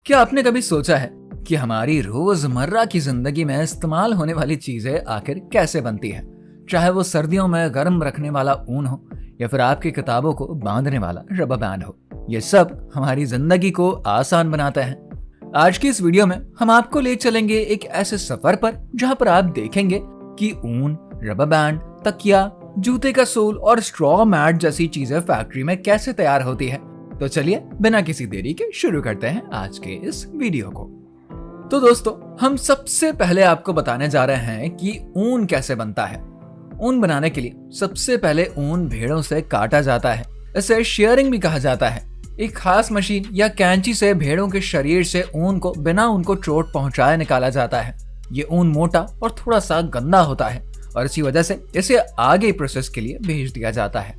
क्या आपने कभी सोचा है कि हमारी रोजमर्रा की जिंदगी में इस्तेमाल होने वाली चीजें आखिर कैसे बनती है? चाहे वो सर्दियों में गर्म रखने वाला ऊन हो या फिर आपकी किताबों को बांधने वाला रबर बैंड हो, ये सब हमारी जिंदगी को आसान बनाते हैं। आज की इस वीडियो में हम आपको ले चलेंगे एक ऐसे सफर पर जहां पर आप देखेंगे कि ऊन, रबर बैंड, तकिया, जूते का सोल और स्ट्रॉ मैट जैसी चीजें फैक्ट्री में कैसे तैयार होती है। तो चलिए बिना किसी देरी के शुरू करते हैं आज के इस वीडियो को। तो दोस्तों, हम सबसे पहले आपको बताने जा रहे हैं कि ऊन कैसे बनता है। ऊन बनाने के लिए सबसे पहले ऊन भेड़ों से काटा जाता है। इसे शेयरिंग भी कहा जाता है। एक खास मशीन या कैंची से भेड़ों के शरीर से ऊन को बिना उनको चोट पहुंचाए निकाला जाता है। ये ऊन मोटा और थोड़ा सा गंदा होता है और इसी वजह से इसे आगे प्रोसेस के लिए भेज दिया जाता है।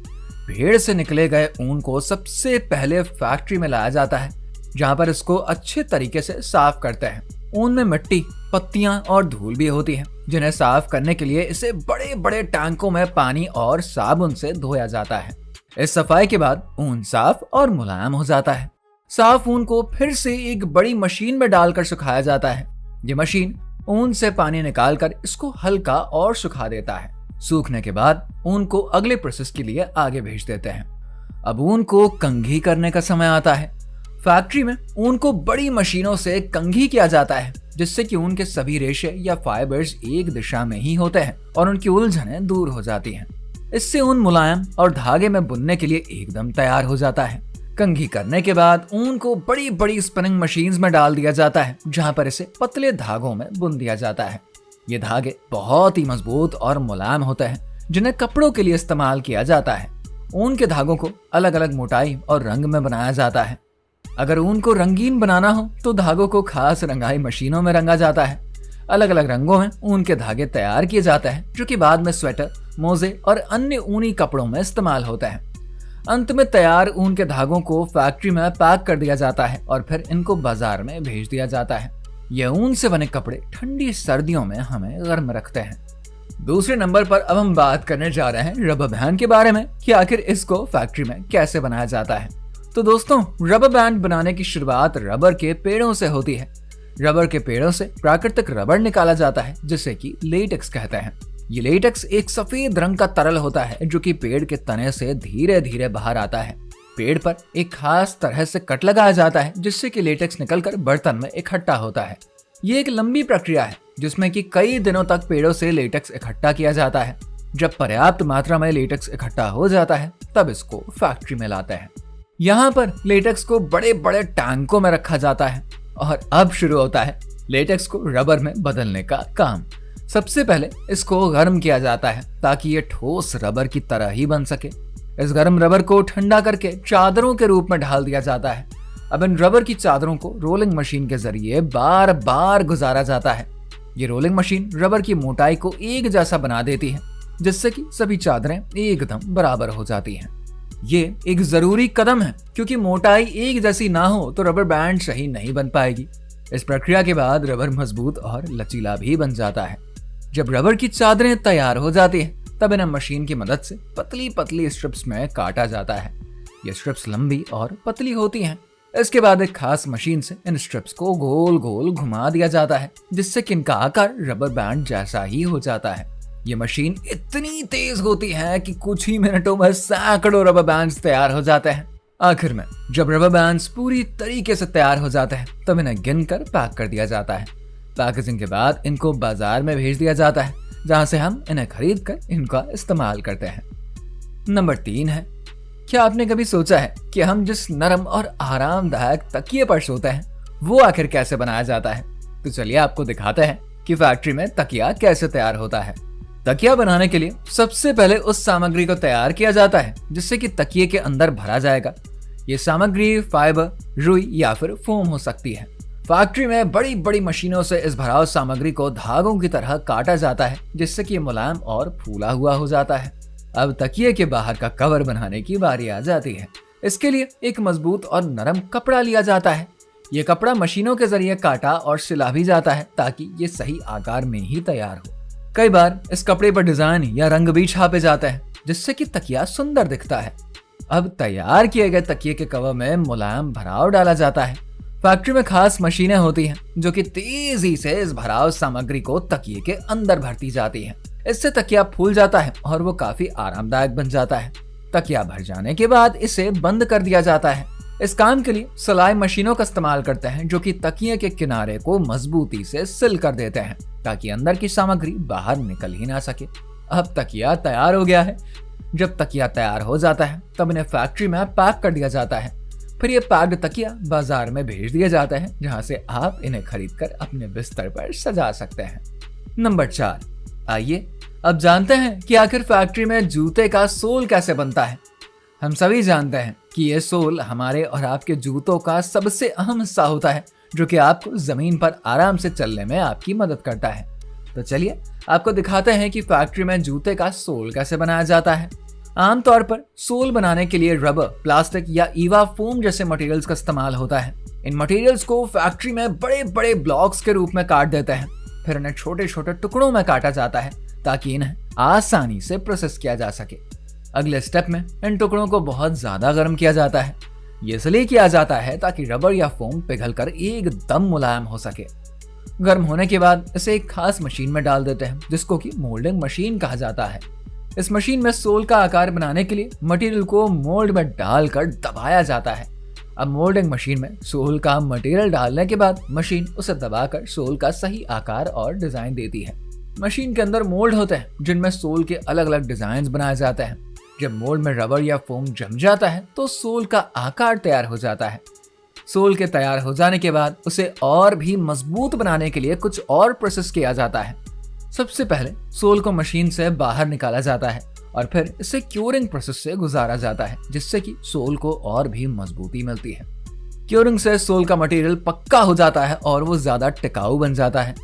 भेड़ से निकले गए ऊन को सबसे पहले फैक्ट्री में लाया जाता है, जहां पर इसको अच्छे तरीके से साफ करते हैं। ऊन में मिट्टी, पत्तियां और धूल भी होती है, जिन्हें साफ करने के लिए इसे बड़े बड़े टैंकों में पानी और साबुन से धोया जाता है। इस सफाई के बाद ऊन साफ और मुलायम हो जाता है। साफ ऊन को फिर से एक बड़ी मशीन में डालकर सुखाया जाता है। ये मशीन ऊन से पानी निकालकर इसको हल्का और सुखा देता है। सूखने के बाद ऊन को अगले प्रोसेस के लिए आगे भेज देते हैं। अब ऊन को कंघी करने का समय आता है। फैक्ट्री में ऊन को बड़ी मशीनों से कंघी किया जाता है, जिससे कि ऊन के सभी रेशे या फाइबर्स एक दिशा में ही होते हैं और उनकी उलझनें दूर हो जाती हैं। इससे ऊन मुलायम और धागे में बुनने के लिए एकदम तैयार हो जाता है। कंघी करने के बाद ऊन को बड़ी बड़ी स्पिनिंग मशीन्स में डाल दिया जाता है, जहां पर इसे पतले धागों में बुन दिया जाता है। ये धागे बहुत ही मजबूत और मुलायम होते हैं, जिन्हें कपड़ों के लिए इस्तेमाल किया जाता है। ऊन के धागों को अलग अलग मोटाई और रंग में बनाया जाता है। अगर ऊन को रंगीन बनाना हो तो धागों को खास रंगाई मशीनों में रंगा जाता है। अलग अलग रंगों में ऊन के धागे तैयार किए जाते हैं, जो कि बाद में स्वेटर, मोजे और अन्य ऊनी कपड़ों में इस्तेमाल होते हैं। अंत में तैयार ऊन के धागों को फैक्ट्री में पैक कर दिया जाता है और फिर इनको बाजार में भेज दिया जाता है। ये ऊन से बने कपड़े ठंडी सर्दियों में हमें गर्म रखते हैं। दूसरे नंबर पर अब हम बात करने जा रहे हैं रबर बैंड के बारे में कि आखिर इसको फैक्ट्री में कैसे बनाया जाता है। तो दोस्तों, रबर बैंड बनाने की शुरुआत रबर के पेड़ों से होती है। रबर के पेड़ों से प्राकृतिक रबर निकाला जाता है, जिसे कि लेटेक्स कहते हैं। ये लेटेक्स एक सफेद रंग का तरल होता है, जो कि पेड़ के तने से धीरे धीरे बाहर आता है। पेड़ पर एक खास तरह से कट लगाया जाता है, जिससे कि लेटेक्स निकलकर बर्तन में इकट्ठा होता है। ये एक लंबी प्रक्रिया है, जिसमें कि कई दिनों तक पेड़ों से लेटेक्स इकट्ठा किया जाता है। जब पर्याप्त मात्रा में लेटेक्स इकट्ठा हो जाता है, तब इसको फैक्ट्री में लाते हैं। यहाँ पर लेटेक्स को बड़े बड़े टैंकों में रखा जाता है और अब शुरू होता है लेटेक्स को रबर में बदलने का काम। सबसे पहले इसको गर्म किया जाता है, ताकि ये ठोस रबर की तरह ही बन सके। इस गर्म रबर को ठंडा करके चादरों के रूप में ढाल दिया जाता है। अब इन रबर की चादरों को रोलिंग मशीन के जरिए बार बार गुजारा जाता है। ये रोलिंग मशीन रबर की मोटाई को एक जैसा बना देती है, जिससे कि सभी चादरें एकदम बराबर हो जाती हैं। ये एक जरूरी कदम है, क्योंकि मोटाई एक जैसी ना हो तो रबर बैंड सही नहीं बन पाएगी। इस प्रक्रिया के बाद रबर मजबूत और लचीला भी बन जाता है। जब रबर की चादरें तैयार हो जाती हैं, तब इन्हें मशीन की मदद से पतली पतली स्ट्रिप्स में काटा जाता है। ये स्ट्रिप्स लंबी और पतली होती हैं। इसके बाद एक खास मशीन से इन स्ट्रिप्स को गोल गोल घुमा दिया जाता है, जिससे कि इनका आकार रबर बैंड जैसा ही हो जाता है। ये मशीन इतनी तेज होती है कि कुछ ही मिनटों में सैकड़ों रबर बैंड्स तैयार हो जाते हैं। आखिर में जब रबर बैंड्स पूरी तरीके से तैयार हो जाते हैं, तब इन्हें गिनकर पैक कर दिया जाता है। पैकेजिंग के बाद इनको बाजार में भेज दिया जाता है, जहां से हम इन्हें खरीद कर इनका इस्तेमाल करते हैं। नंबर 3 है, क्या आपने कभी सोचा है कि हम जिस नरम और आरामदायक तकिए पर सोते हैं, वो आखिर कैसे बनाया जाता है? तो चलिए आपको दिखाते हैं कि फैक्ट्री में तकिया कैसे तैयार होता है। तकिया बनाने के लिए सबसे पहले उस सामग्री को तैयार किया जाता है, जिससे कि तकिए के अंदर भरा जाएगा। ये सामग्री फाइबर, रुई या फिर फोम हो सकती है। फैक्ट्री में बड़ी बड़ी मशीनों से इस भराव सामग्री को धागों की तरह काटा जाता है, जिससे कि ये मुलायम और फूला हुआ हो जाता है। अब तकिए के बाहर का कवर बनाने की बारी आ जाती है। इसके लिए एक मजबूत और नरम कपड़ा लिया जाता है। ये कपड़ा मशीनों के जरिए काटा और सिला भी जाता है, ताकि ये सही आकार में ही तैयार हो। कई बार इस कपड़े पर डिजाइन या रंग भी छापे जाते हैं, जिससे कि तकिया सुंदर दिखता है। अब तैयार किए गए तकिए के कवर में मुलायम भराव डाला जाता है। फैक्ट्री में खास मशीनें होती हैं जो कि तेजी से इस भराव सामग्री को तकिए के अंदर भरती जाती हैं। इससे तकिया फूल जाता है और वो काफी आरामदायक बन जाता है। तकिया भर जाने के बाद इसे बंद कर दिया जाता है। इस काम के लिए सिलाई मशीनों का इस्तेमाल करते हैं जो कि तकिए के किनारे को मजबूती से सिल कर देते हैं ताकि अंदर की सामग्री बाहर निकल ही ना सके। अब तकिया तैयार हो गया है। जब तकिया तैयार हो जाता है तब इन्हें फैक्ट्री में पैक कर दिया जाता है। फिर ये पैक्ड तकिया बाजार में भेज दिया जाता है जहां से आप इन्हें खरीदकर अपने बिस्तर पर सजा सकते हैं। नंबर 4, आइए अब जानते हैं कि आखिर फैक्ट्री में जूते का सोल कैसे बनता है। हम सभी जानते हैं कि ये सोल हमारे और आपके जूतों का सबसे अहम हिस्सा होता है जो कि आपको जमीन पर आराम से चलने में आपकी मदद करता है। तो चलिए आपको दिखाते हैं कि फैक्ट्री में जूते का सोल कैसे बनाया जाता है। आमतौर पर सोल बनाने के लिए रबर, प्लास्टिक या ईवा फोम जैसे मटेरियल्स का इस्तेमाल होता है। इन मटेरियल्स को फैक्ट्री में बड़े बड़े ब्लॉक्स के रूप में काट देते हैं। फिर इन्हें छोटे छोटे टुकड़ों में काटा जाता है ताकि इन्हें आसानी से प्रोसेस किया जा सके। अगले स्टेप में इन टुकड़ों को बहुत ज्यादा गर्म किया जाता है। ये इसलिए किया जाता है ताकि रबर या फोम पिघलकर एकदम मुलायम हो सके। गर्म होने के बाद इसे एक खास मशीन में डाल देते हैं जिसको कि मोल्डिंग मशीन कहा जाता है। इस मशीन में सोल का आकार बनाने के लिए मटेरियल को मोल्ड में डालकर दबाया जाता है। अब मोल्डिंग मशीन में सोल का मटेरियल डालने के बाद मशीन उसे दबाकर सोल का सही आकार और डिजाइन देती है। मशीन के अंदर मोल्ड होते हैं जिनमें सोल के अलग अलग डिजाइन बनाए जाते हैं। जब मोल्ड में रबर या फोम जम जाता है तो सोल का आकार तैयार हो जाता है। सोल के तैयार हो जाने के बाद उसे और भी मजबूत बनाने के लिए कुछ और प्रोसेस किया जाता है। सबसे पहले सोल को मशीन से बाहर निकाला जाता है और फिर इसे क्योरिंग प्रोसेस से गुजारा जाता है जिससे कि सोल को और भी मजबूती मिलती है। क्योरिंग से सोल का मटेरियल पक्का हो जाता है और वो ज्यादा टिकाऊ बन जाता है।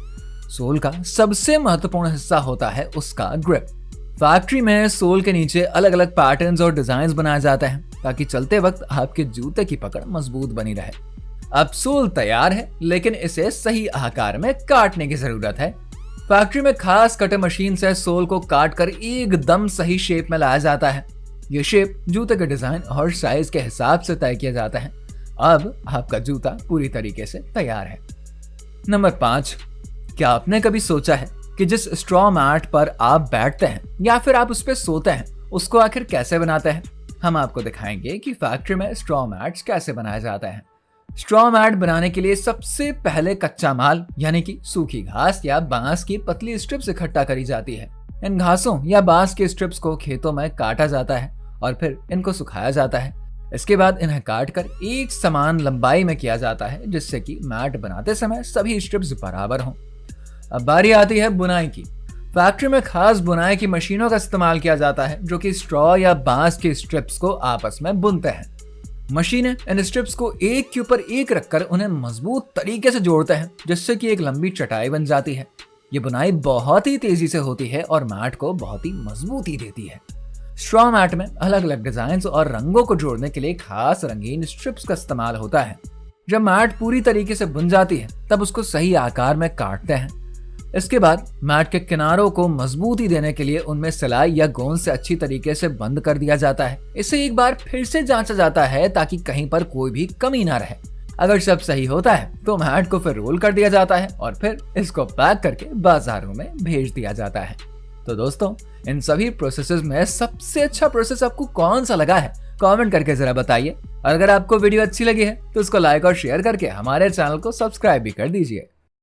सोल का सबसे महत्वपूर्ण हिस्सा होता है उसका ग्रिप। फैक्ट्री में सोल के नीचे अलग अलग पैटर्न्स और डिजाइन्स बनाए जाते हैं ताकि चलते वक्त आपके जूते की पकड़ मजबूत बनी रहे। अब सोल तैयार है लेकिन इसे सही आकार में काटने की जरूरत है। फैक्ट्री में खास कटर मशीन से सोल को काटकर एकदम सही शेप में लाया जाता है। ये शेप जूते के डिजाइन और साइज के हिसाब से तय किया जाता है। अब आपका जूता पूरी तरीके से तैयार है। नंबर 5, क्या आपने कभी सोचा है कि जिस स्ट्रॉ मैट पर आप बैठते हैं या फिर आप उस पर सोते हैं उसको आखिर कैसे बनाते हैं? हम आपको दिखाएंगे कि फैक्ट्री में स्ट्रॉ मैट्स कैसे बनाए जाते हैं। स्ट्रॉ मैट बनाने के लिए सबसे पहले कच्चा माल यानी कि सूखी घास या बांस की पतली स्ट्रिप्स इकट्ठा करी जाती है। इन घासों या बांस के स्ट्रिप्स को खेतों में काटा जाता है और फिर इनको सुखाया जाता है। इसके बाद इन्हें काटकर एक समान लंबाई में किया जाता है जिससे कि मैट बनाते समय सभी स्ट्रिप्स बराबर हों। अब बारी आती है बुनाई की। फैक्ट्री में खास बुनाई की मशीनों का इस्तेमाल किया जाता है जो कि स्ट्रॉ या बांस के स्ट्रिप्स को आपस में बुनते हैं। मशीनें इन स्ट्रिप्स को एक के ऊपर एक रखकर उन्हें मजबूत तरीके से जोड़ते हैं जिससे कि एक लंबी चटाई बन जाती है। ये बुनाई बहुत ही तेजी से होती है और मैट को बहुत ही मजबूती देती है। स्ट्रॉ मैट में अलग अलग डिजाइन और रंगों को जोड़ने के लिए खास रंगीन स्ट्रिप्स का इस्तेमाल होता है। जब मैट पूरी तरीके से बुन जाती है तब उसको सही आकार में काटते हैं। इसके बाद मैट के किनारों को मजबूती देने के लिए उनमें सिलाई या गोंद से अच्छी तरीके से बंद कर दिया जाता है। इसे एक बार फिर से जांचा जाता है ताकि कहीं पर कोई भी कमी ना रहे। अगर सब सही होता है तो मैट को फिर रोल कर दिया जाता है और फिर इसको पैक करके बाजारों में भेज दिया जाता है। तो दोस्तों, इन सभी प्रोसेसेस में सबसे अच्छा प्रोसेस आपको कौन सा लगा है? कमेंट करके जरा बताइए। और अगर आपको वीडियो अच्छी लगी है तो उसको लाइक और शेयर करके हमारे चैनल को सब्सक्राइब भी कर दीजिए।